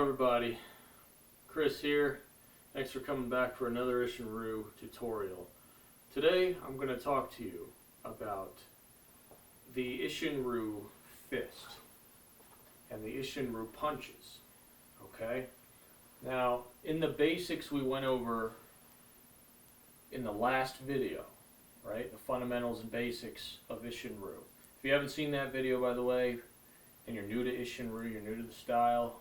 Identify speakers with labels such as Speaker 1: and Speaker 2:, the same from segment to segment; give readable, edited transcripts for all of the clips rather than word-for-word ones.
Speaker 1: everybody, Chris here. Thanks for coming back for another Isshinryu tutorial. Today I'm going to talk to you about the Isshinryu fist and the Isshinryu punches. Okay? Now, in the basics we went over in the last video, right? The fundamentals and basics of Isshinryu. If you haven't seen that video, by the way, and you're new to Isshinryu, you're new to the style,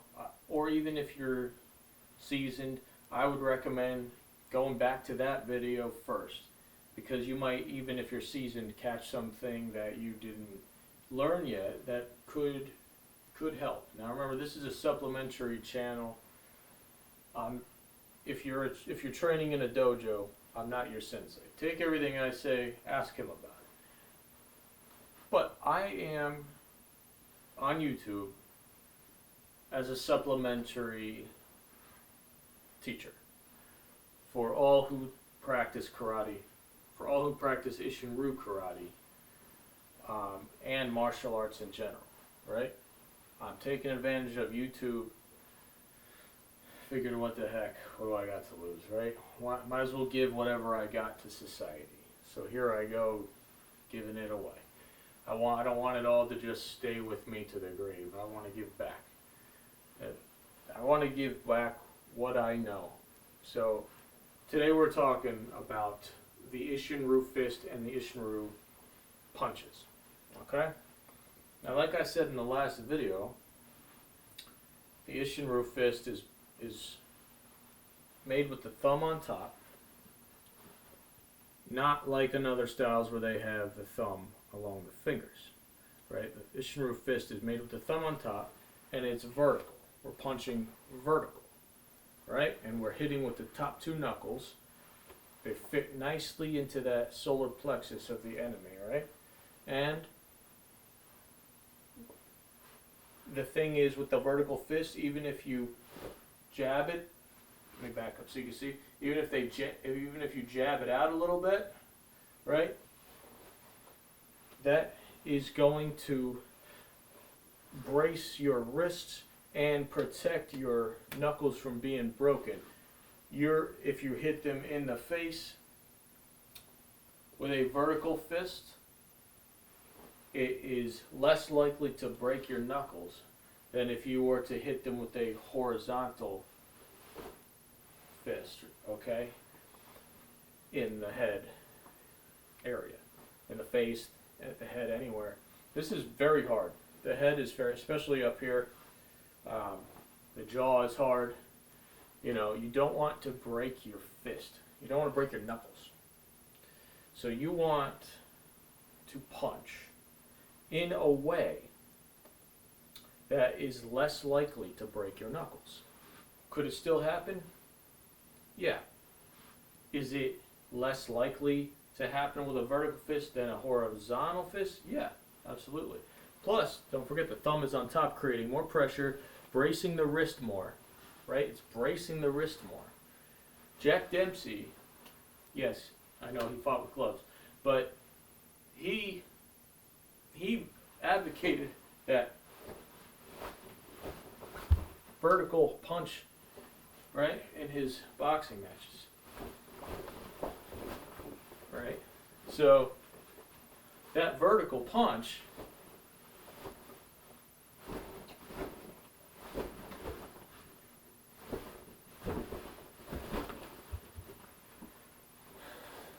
Speaker 1: or even if you're seasoned, I would recommend going back to that video first, because you might, even if you're seasoned, catch something that you didn't learn yet that could help. Now remember, this is a supplementary channel. If you're training in a dojo, I'm not your sensei. Take everything I say, ask him about it. But I am on YouTube as a supplementary teacher for all who practice karate, for all who practice Isshinryu karate, and martial arts in general, right? I'm taking advantage of YouTube. Figured, what the heck, what do I got to lose, right? Might as well give whatever I got to society. So here I go, giving it away. I don't want it all to just stay with me to the grave. I want to give back. I want to give back what I know. So today we're talking about the Isshinryu fist and the Isshinryu punches. Okay? Now, like I said in the last video, the Isshinryu fist is made with the thumb on top, not like in other styles where they have the thumb along the fingers, right? The Isshinryu fist is made with the thumb on top, and it's vertical. We're punching vertical, right? And we're hitting with the top two knuckles. They fit nicely into that solar plexus of the enemy, right? And the thing is, with the vertical fist, even if you jab it, let me back up so you can see, even if you jab it out a little bit, right? That is going to brace your wrists and protect your knuckles from being broken. If you hit them in the face with a vertical fist, it is less likely to break your knuckles than if you were to hit them with a horizontal fist, okay? In the head area, in the face, at the head, anywhere. This is very hard. The head is very, especially up here. The jaw is hard. You know, you don't want to break your fist. You don't want to break your knuckles. So you want to punch in a way that is less likely to break your knuckles. Could it still happen? Yeah. Is it less likely to happen with a vertical fist than a horizontal fist? Yeah, absolutely. Plus, don't forget the thumb is on top, creating more pressure, bracing the wrist more, right? It's bracing the wrist more. Jack Dempsey, yes, I know he fought with gloves, but he advocated that vertical punch, right, in his boxing matches. Right? So that vertical punch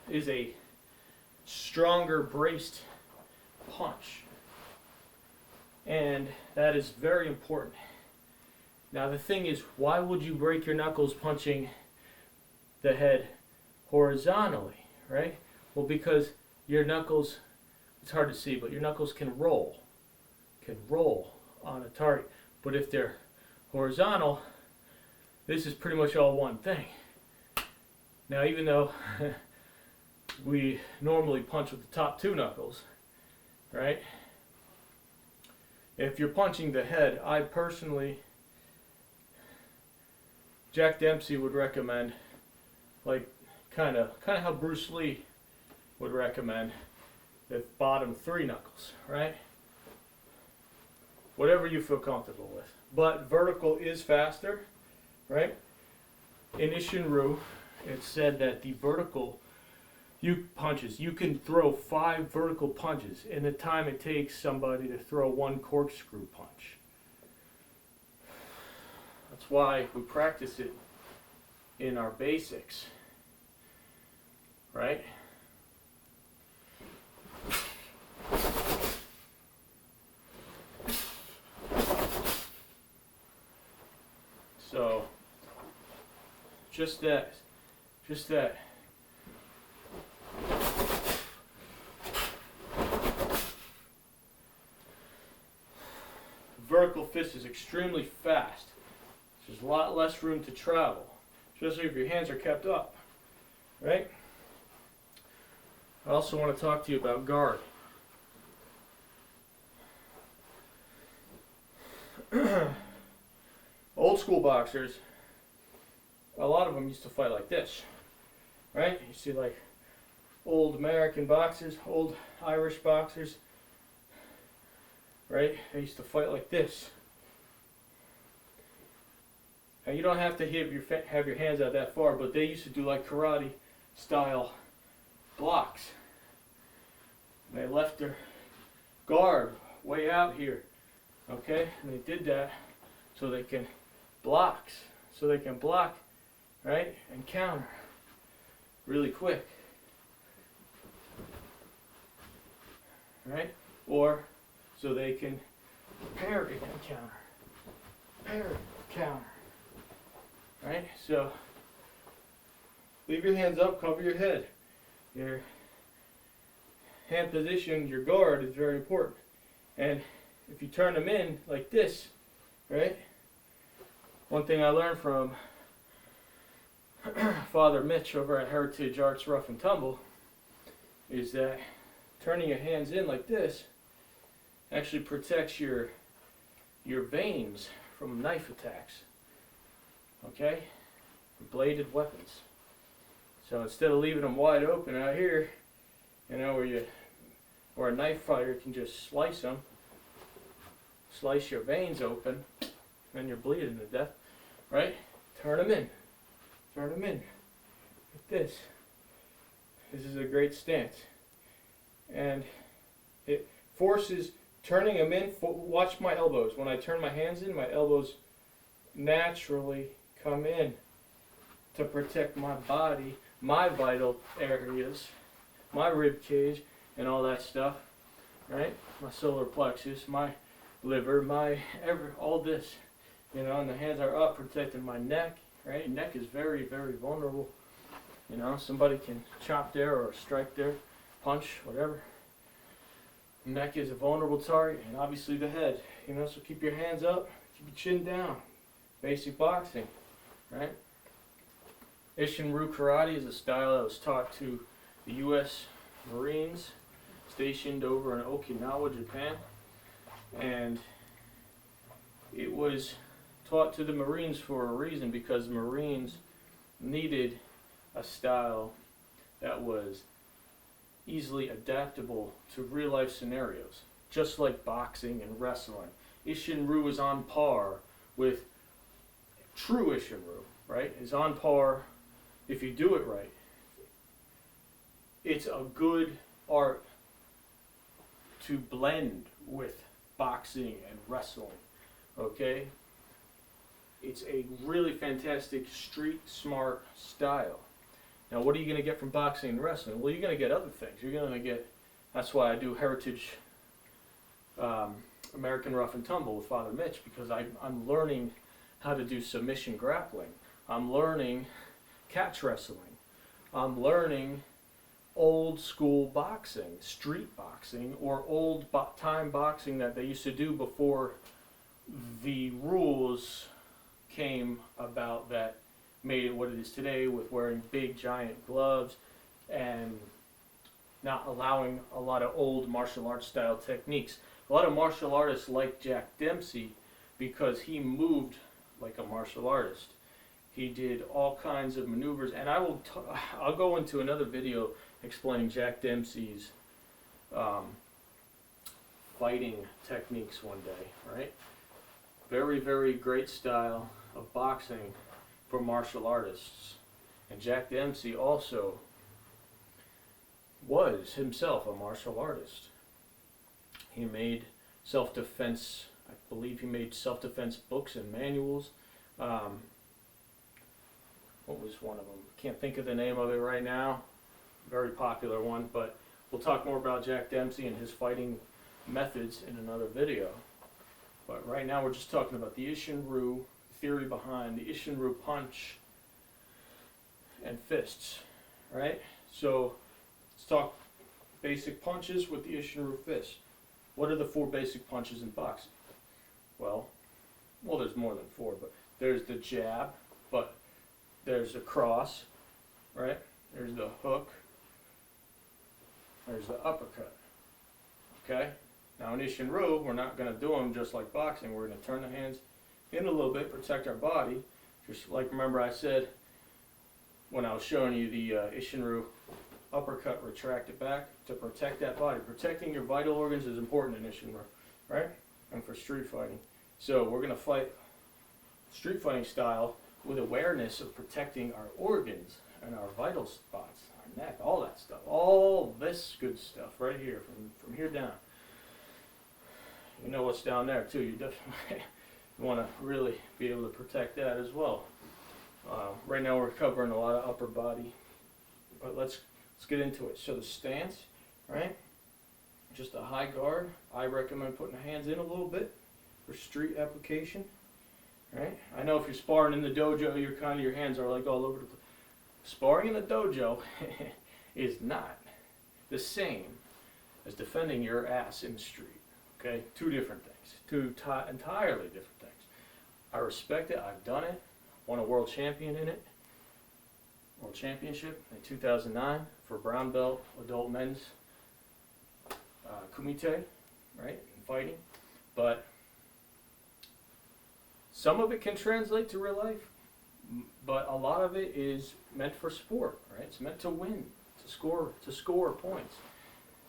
Speaker 1: is a stronger braced punch. And that is very important. Now the thing is, why would you break your knuckles punching the head horizontally, right? Well, because your knuckles, it's hard to see, but your knuckles can roll on a target. But if they're horizontal, this is pretty much all one thing. Now, even though we normally punch with the top two knuckles, right? If you're punching the head, I personally, Jack Dempsey would recommend, like kind of how Bruce Lee would recommend, the bottom three knuckles, right? whatever you feel comfortable with. But vertical is faster, right? In Isshinryu, it said that the vertical punches, you can throw 5 vertical punches in the time it takes somebody to throw 1 corkscrew punch. That's why we practice it in our basics, right? So, just that. Vertical fist is extremely fast. There's a lot less room to travel, especially if your hands are kept up, right? I also want to talk to you about guard. Old school boxers, a lot of them used to fight like this, right? You see like old American boxers, old Irish boxers, right? They used to fight like this. Now you don't have to have your hands out that far, but they used to do like karate style blocks. They left their guard way out here, okay? And they did that so they can block, right, and counter really quick, right? Or so they can parry and counter, right? So leave your hands up, cover your head. Your hand position, your guard is very important. And if you turn them in like this, right? One thing I learned from Father Mitch over at Heritage Arts Rough and Tumble is that turning your hands in like this actually protects your veins from knife attacks, okay? Bladed weapons. So instead of leaving them wide open out here, you know, where a knife fighter can just slice your veins open, and you're bleeding to death, right? Turn them in, like this. This is a great stance, and it forces turning them in. Watch my elbows. When I turn my hands in, my elbows naturally come in to protect my body, my vital areas, my rib cage, and all that stuff, right? My solar plexus, my liver, all this, you know. And the hands are up, protecting my neck, right? Neck is very, very vulnerable. You know, somebody can chop there or strike there, punch, whatever. Neck is a vulnerable target, and obviously the head. You know, so keep your hands up, keep your chin down. Basic boxing, right? Isshinryu karate is a style that was taught to the U.S. Marines stationed over in Okinawa, Japan, and it was taught to the Marines for a reason, because the Marines needed a style that was easily adaptable to real life scenarios, just like boxing and wrestling. Isshinryu is on par with true Isshinryu, right? Is on par if you do it right. It's a good art to blend with boxing and wrestling, okay? It's a really fantastic street smart style. Now, what are you going to get from boxing and wrestling? Well, you're going to get other things. You're going to get, that's why I do Heritage American Rough and Tumble with Father Mitch, because I'm learning how to do submission grappling. I'm learning catch wrestling. I'm learning old school boxing, street boxing, or old time boxing that they used to do before the rules came about that made it what it is today, with wearing big giant gloves and not allowing a lot of old martial arts style techniques. A lot of martial artists like Jack Dempsey because he moved like a martial artist. He did all kinds of maneuvers, and I'll go into another video explaining Jack Dempsey's fighting techniques one day, right? Very, very great style of boxing for martial artists. And Jack Dempsey also was himself a martial artist. He made self-defense, I believe he made self-defense books and manuals. What was one of them? Can't think of the name of it right now. Very popular one, but we'll talk more about Jack Dempsey and his fighting methods in another video. But right now we're just talking about the Isshinryu, theory behind the Isshinryu punch and fists, right? So let's talk basic punches with the Isshinryu fist. What are the 4 basic punches in boxing? Well, there's more than 4, but there's the jab, but there's the cross, right? There's the hook, there's the uppercut, okay? Now in Isshinryu, we're not going to do them just like boxing. We're going to turn the hands in a little bit, protect our body. Just like, remember I said when I was showing you the Isshinryu uppercut, retract it back to protect that body. Protecting your vital organs is important in Isshinryu, right? And for street fighting. So we're going to fight street fighting style with awareness of protecting our organs and our vital spots, our neck, all that stuff, all this good stuff right here, from here down. You know what's down there too. You definitely want to really be able to protect that as well. Right now we're covering a lot of upper body, but let's get into it. So the stance, right? Just a high guard. I recommend putting the hands in a little bit for street application, right? I know if you're sparring in the dojo, your hands are like all over the place. Sparring in the dojo is not the same as defending your ass in the street. Okay, 2 different things, 2 entirely different things. I respect it. I've done it. Won a world champion in it. World championship in 2009 for brown belt adult men's kumite, right, in fighting. But some of it can translate to real life, but a lot of it is meant for sport, right? It's meant to win, to score points.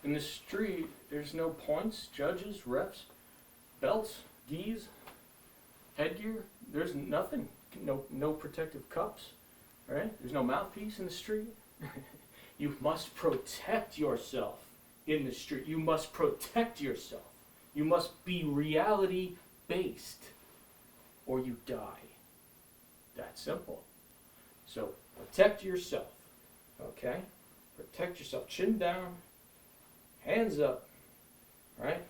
Speaker 1: In the street, there's no points, judges, refs, belts, gis, headgear. There's nothing, no protective cups, right? There's no mouthpiece in the street. You must protect yourself in the street. You must protect yourself. You must be reality-based, or you die. That simple. So protect yourself, okay? Protect yourself. Chin down, hands up, right?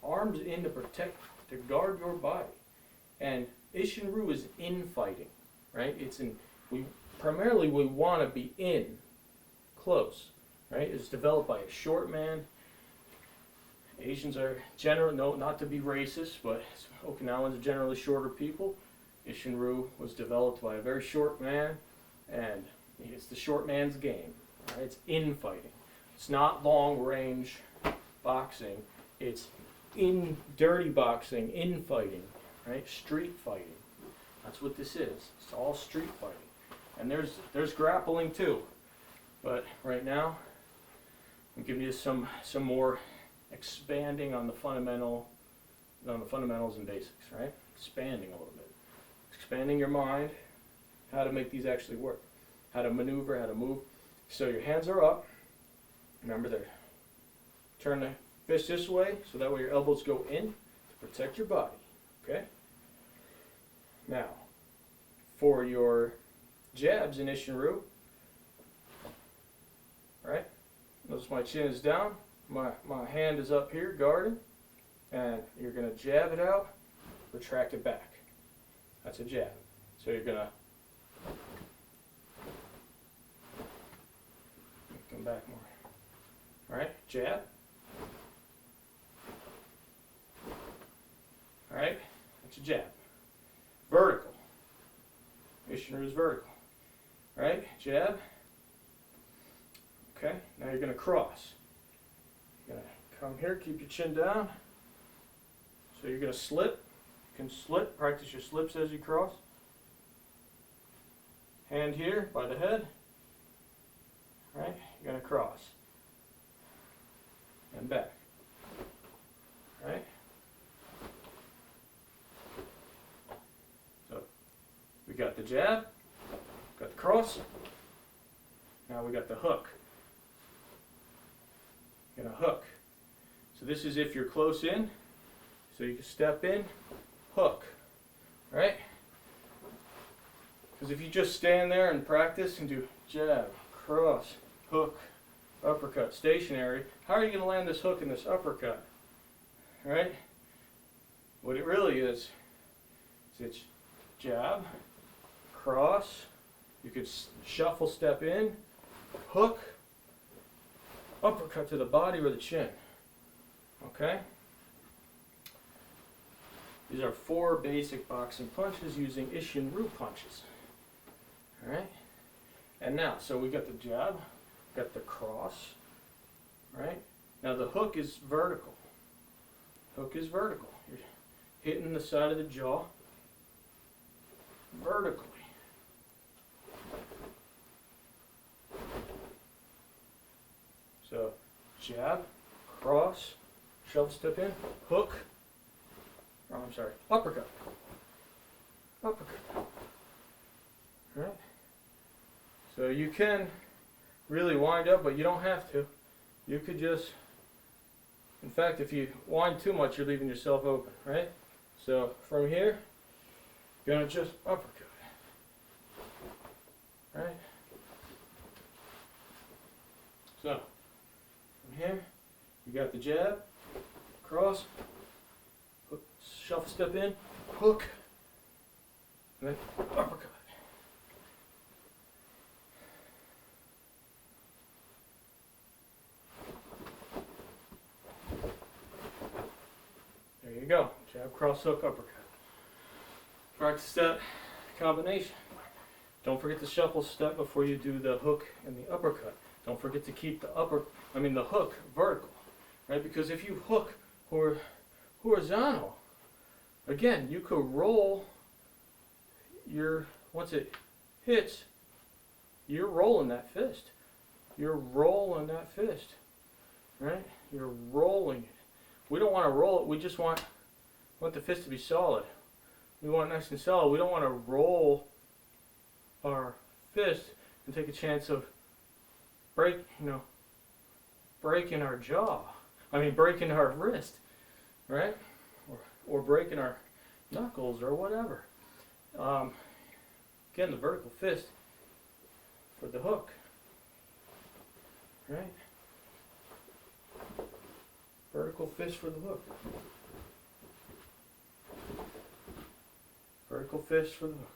Speaker 1: Arms in to protect, to guard your body. And Isshinryu is infighting, right? It's in, primarily we want to be in, close, right? It's developed by a short man. Asians are not to be racist, but Okinawans are generally shorter people. Isshinryu was developed by a very short man, and it's the short man's game, right? It's infighting. It's not long-range boxing. It's in dirty boxing, infighting, right? Street fighting. That's what this is. It's all street fighting. And there's grappling too. But right now, I'm giving you some more expanding on the fundamentals and basics, right? Expanding a little bit. Expanding your mind, how to make these actually work. How to maneuver, how to move. So your hands are up. Remember to turn the fist this way, so that way your elbows go in to protect your body, okay? Now, for your jabs in Isshinryu, right? Notice my chin is down, my hand is up here guarding, and you're going to jab it out, retract it back. That's a jab. So you're going to come back more. All right, jab. All right, that's a jab. Vertical. Isshinryu is vertical. All right, jab. Okay, now you're going to cross. You're going to come here, keep your chin down. So you're going to slip. You can slip, practice your slips as you cross. Hand here by the head. All right, you're going to cross. And back. All right. jab, got the cross, now we got the hook. And a hook. So this is if you're close in, so you can step in, hook, right? Because if you just stand there and practice and do jab, cross, hook, uppercut, stationary, how are you going to land this hook in this uppercut? Right? What it really is it's jab, cross, you could shuffle step in, hook, uppercut to the body or the chin. Okay? These are 4 basic boxing punches using Isshinryu punches. Alright? And now, so we got the jab, got the cross, right? Now the hook is vertical. Hook is vertical. You're hitting the side of the jaw vertically. So, jab, cross, shove step in, hook, oh, I'm sorry, uppercut. Uppercut. Right? So you can really wind up, but you don't have to. You could just, in fact, if you wind too much, you're leaving yourself open, right? So from here, you're going to just uppercut. Right? So, from here, you got the jab, cross, hook, shuffle step in, hook, and then uppercut. There you go. Jab, cross, hook, uppercut. Practice that combination. Don't forget to shuffle step before you do the hook and the uppercut. Don't forget to keep the the hook vertical, right? Because if you hook horizontal, again, you could roll once it hits, you're rolling that fist. You're rolling that fist, right? You're rolling it. We don't want to roll it. We just want the fist to be solid. We want it nice and solid. We don't want to roll our fist and take a chance of breaking our jaw. Breaking our wrist, right? Or breaking our knuckles or whatever. Again, the vertical fist for the hook, right? Vertical fist for the hook. Vertical fist for the hook.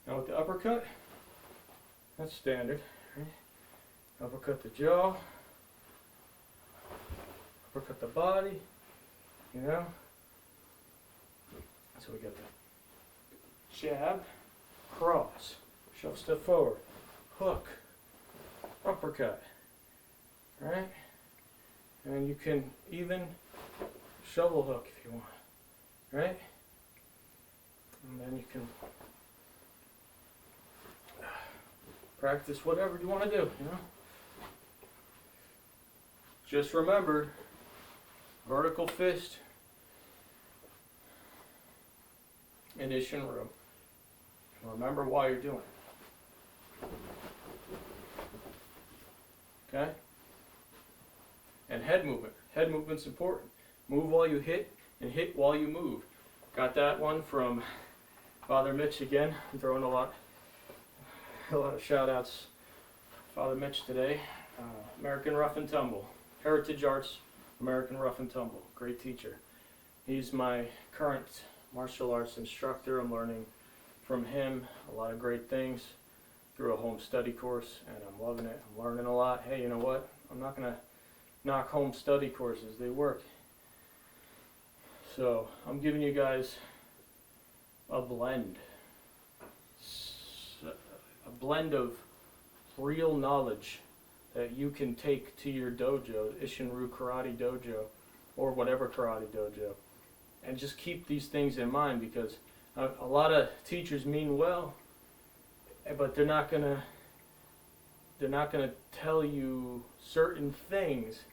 Speaker 1: Now with the uppercut, that's standard. Right? Uppercut the jaw. Uppercut the body. You know? So we got the jab, cross, shove step forward, hook, uppercut. Right? And you can even shovel hook if you want. Right? And then you can practice whatever you want to do, you know? Just remember, vertical fist in Isshinryu. Remember why you're doing it. Okay? And head movement. Head movement's important. Move while you hit, and hit while you move. Got that one from Father Mitch again. I'm throwing a lot of shout outs. Father Mitch today. American Rough and Tumble. Heritage Arts, American Rough and Tumble. Great teacher. He's my current martial arts instructor. I'm learning from him a lot of great things through a home study course, and I'm loving it. I'm learning a lot. Hey, you know what? I'm not going to knock home study courses. They work. So I'm giving you guys a blend of real knowledge that you can take to your dojo, Isshinryu Karate Dojo, or whatever karate dojo, and just keep these things in mind, because a lot of teachers mean well, but they're not gonna tell you certain things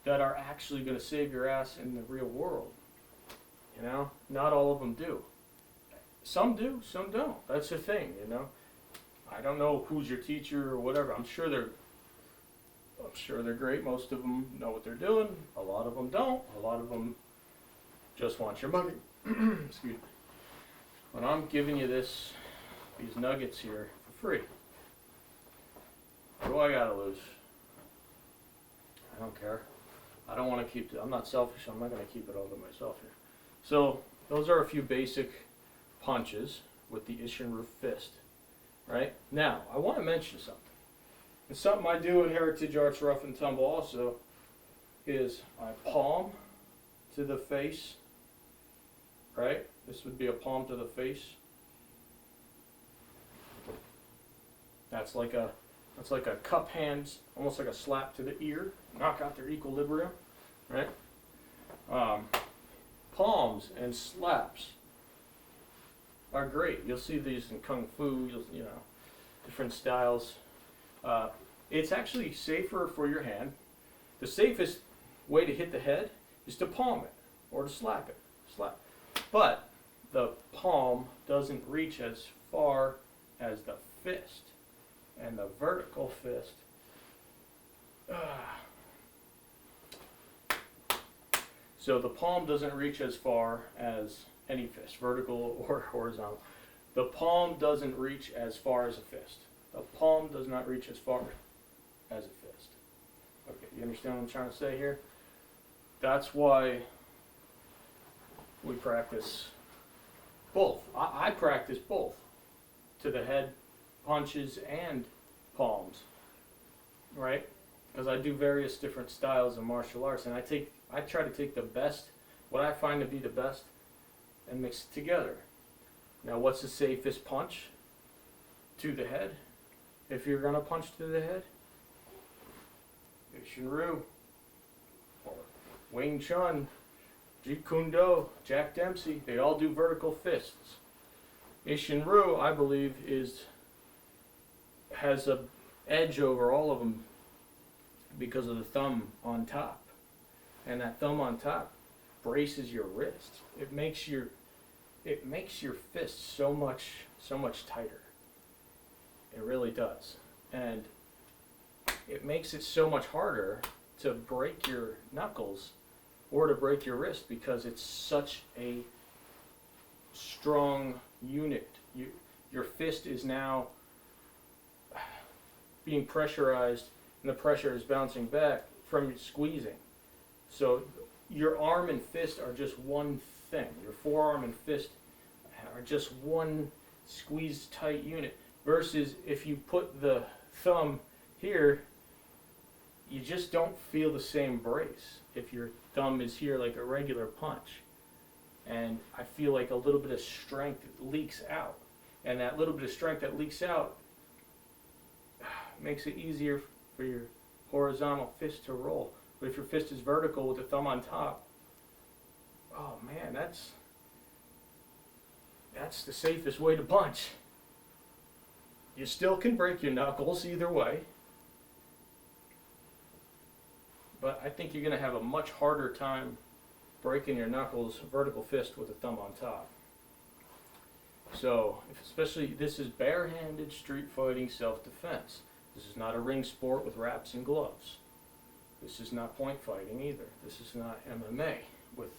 Speaker 1: that are actually going to save your ass in the real world. You know, not all of them do. Some do, some don't. That's the thing, you know. I don't know who's your teacher or whatever. I'm sure they're great. Most of them know what they're doing. A lot of them don't. A lot of them just want your money. Excuse me. But I'm giving you these nuggets here for free. What do I gotta lose? I don't care. I don't want to keep it. I'm not selfish. I'm not going to keep it all to myself here. So those are a few basic punches with the Isshinryu fist. Right? Now, I want to mention something. And something I do in Heritage Arts Rough and Tumble also is I palm to the face. Right? This would be a palm to the face. That's like a cup hand, almost like a slap to the ear. Knock out their equilibrium, right? Palms and slaps are great. You'll see these in Kung Fu, you know, different styles. It's actually safer for your hand. The safest way to hit the head is to palm it or to slap it. But the palm doesn't reach as far as the fist. And the vertical fist, so the palm doesn't reach as far as any fist, vertical or horizontal. The palm doesn't reach as far as a fist. The palm does not reach as far as a fist. Okay, you understand what I'm trying to say here? That's why we practice both. I practice both, to the head punches and palms, right? Because I do various different styles of martial arts, and I try to take the best, what I find to be the best, and mix it together. Now, what's the safest punch to the head? If you're gonna punch to the head, Isshinryu, or Wing Chun, Jeet Kune Do, Jack Dempsey, they all do vertical fists. Isshinryu, I believe, has a edge over all of them because of the thumb on top, and that thumb on top braces your wrist. It makes your fist so much tighter. It really does, and it makes it so much harder to break your knuckles or to break your wrist because it's such a strong unit. Your fist is now being pressurized, and the pressure is bouncing back from your squeezing. So your arm and fist are just one thing. Your forearm and fist are just one squeezed tight unit. Versus if you put the thumb here, you just don't feel the same brace. If your thumb is here like a regular punch. And I feel like a little bit of strength leaks out. And that little bit of strength that leaks out makes it easier for your horizontal fist to roll. But if your fist is vertical with the thumb on top, oh man, that's the safest way to punch. You still can break your knuckles either way, but I think you're going to have a much harder time breaking your knuckles vertical fist with a thumb on top. So, especially, this is barehanded street fighting self-defense. This is not a ring sport with wraps and gloves. This is not point fighting either. This is not MMA with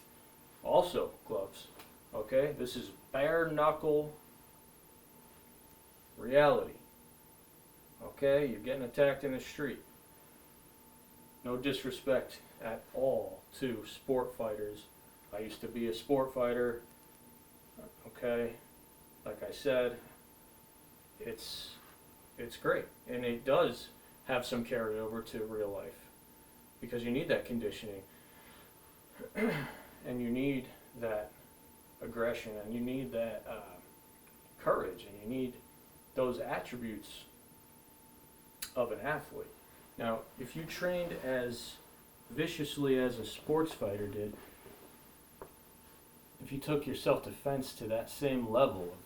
Speaker 1: also gloves. Okay? This is bare knuckle reality. Okay? You're getting attacked in the street. No disrespect at all to sport fighters. I used to be a sport fighter. Okay? Like I said, it's great, and it does have some carryover to real life because you need that conditioning and you need that aggression and you need that courage and you need those attributes of an athlete. Now, if you trained as viciously as a sports fighter did, if you took your self-defense to that same level of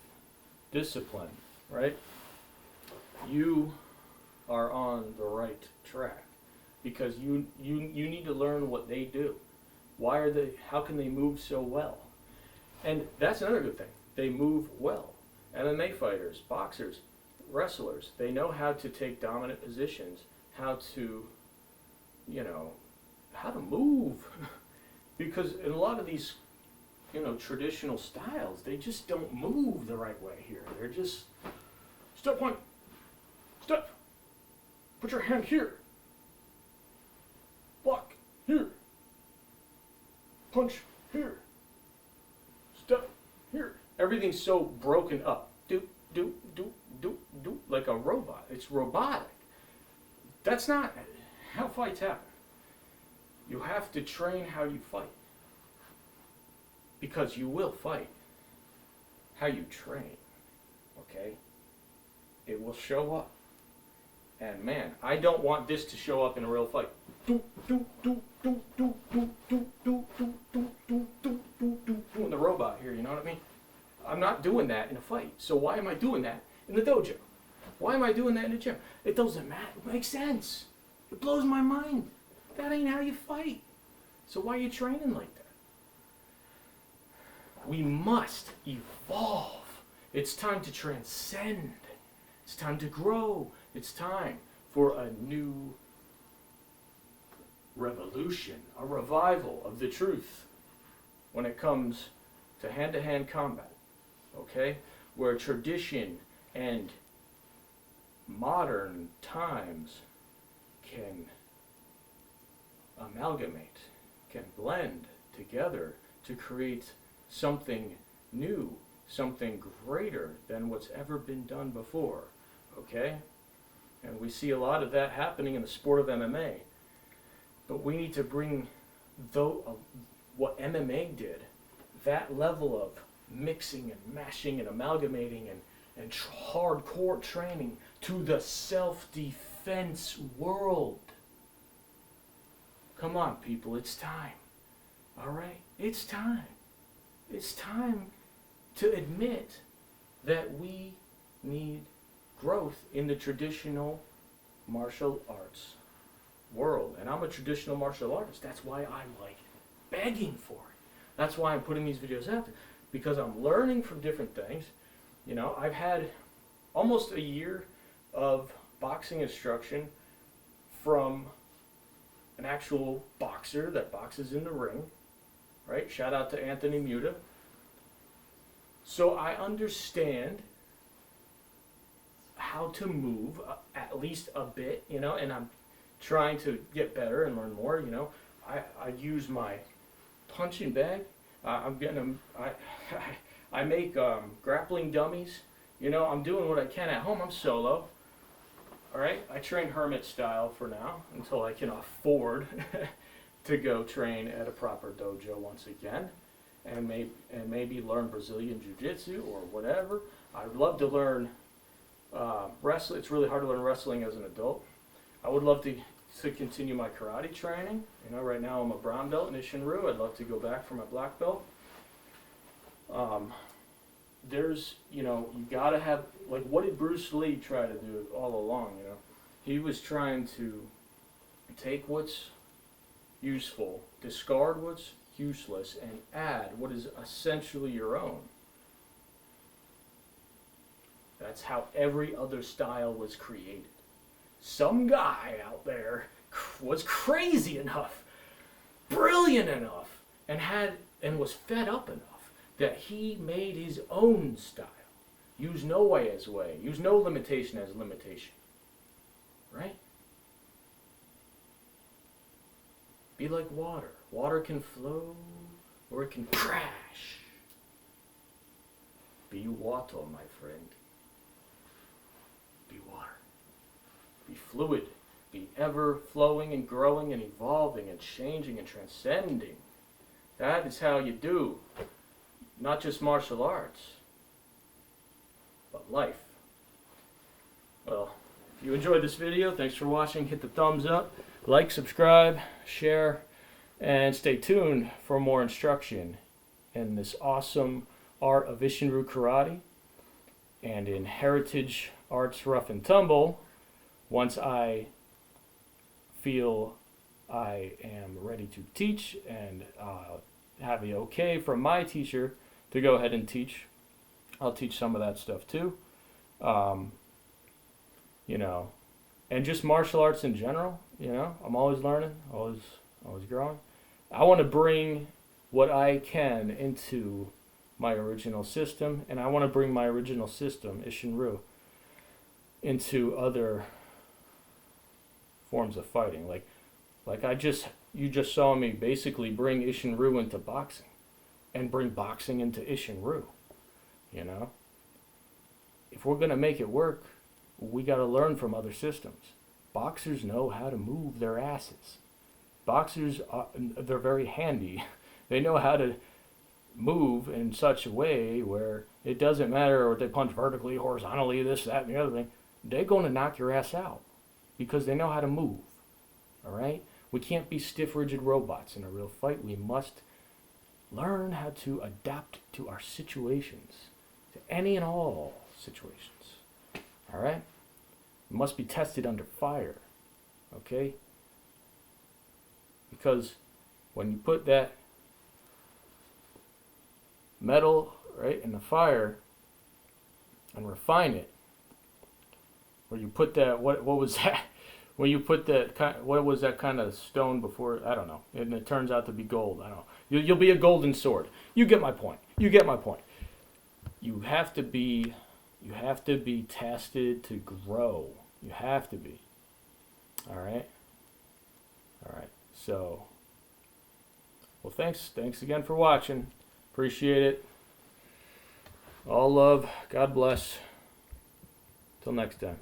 Speaker 1: discipline, right, you are on the right track because you need to learn what they do. How can they move so well? And that's another good thing. they move well. MMA fighters, boxers, wrestlers, they know how to take dominant positions, how to, how to move. Because in a lot of these, traditional styles, they just don't move the right way here. They're just, step one, step, put your hand here, block here, punch here, step here. Everything's so broken up. Do, do, do, do, do, like a robot. It's robotic. That's not how fights happen. You have to train how you fight. Because you will fight. How you train. Okay? It will show up. And man, I don't want this to show up in a real fight. Do, do, do, do, do, do, do, do, do, do, do, do, do, do, doing the robot here, you know what I mean? I'm not doing that in a fight. So why am I doing that in the dojo? Why am I doing that in the gym? It doesn't matter. It makes sense. It blows my mind. That ain't how you fight. So why are you training like that? We must evolve. It's time to transcend. It's time to grow. It's time for a new revolution, a revival of the truth when it comes to hand-to-hand combat. Okay? Where tradition and modern times can amalgamate, can blend together to create something new, something greater than what's ever been done before. Okay? And we see a lot of that happening in the sport of MMA. But we need to bring what MMA did, that level of mixing and mashing and amalgamating and hardcore training to the self-defense world. Come on, people, it's time. All right? It's time. It's time to admit that we need growth in the traditional martial arts world. And I'm a traditional martial artist. That's why I'm like begging for it. That's why I'm putting these videos out there. Because I'm learning from different things. I've had almost a year of boxing instruction from an actual boxer that boxes in the ring. Right? Shout out to Anthony Muta. So I understand how to move at least a bit, and I'm trying to get better and learn more, I use my punching bag. I'm getting them. I make grappling dummies. I'm doing what I can at home. I'm solo. All right. I train hermit style for now until I can afford to go train at a proper dojo once again, and maybe learn Brazilian Jiu-Jitsu or whatever. I'd love to learn wrestling. It's really hard to learn wrestling as an adult. I would love to continue my karate training. Right now I'm a brown belt in Isshinryu. I'd love to go back for my black belt. You gotta have, like, what did Bruce Lee try to do all along, He was trying to take what's useful, discard what's useless, and add what is essentially your own. That's how every other style was created. Some guy out there was crazy enough, brilliant enough, and was fed up enough that he made his own style. Use no way as way. Use no limitation as limitation. Right? Be like water. Water can flow or it can crash. Be water, my friend. Be water. Be fluid. Be ever flowing and growing and evolving and changing and transcending. That is how you do not just martial arts, but life. Well, if you enjoyed this video, thanks for watching. Hit the thumbs up, like, subscribe, share, and stay tuned for more instruction in this awesome art of Isshinryu karate and in heritage arts rough and tumble. Once I feel I am ready to teach and have the okay from my teacher to go ahead and teach, I'll teach some of that stuff too. You know, and just martial arts in general. You know, I'm always learning, always growing. I want to bring what I can into my original system, and I want to bring my original system, Isshinryu, into other forms of fighting. Like you just saw me basically bring Isshinryu into boxing, and bring boxing into Isshinryu. You know, if we're gonna make it work, we got to learn from other systems. Boxers know how to move their asses. Boxers, they're very handy. They know how to move in such a way where it doesn't matter if they punch vertically, horizontally, this, that, and the other thing. They're going to knock your ass out because they know how to move. All right? We can't be stiff, rigid robots in a real fight. We must learn how to adapt to our situations, to any and all situations. All right? It must be tested under fire. Okay? Because when you put that metal right in the fire and refine it, or you put that what was that? When you put that what was that kind of stone before? I don't know. And it turns out to be gold. I don't know. You'll be a golden sword. You get my point. You get my point. You have to be tested to grow. You have to be. All right. All right. So, well, thanks again for watching. Appreciate it. All love. God bless. Till next time.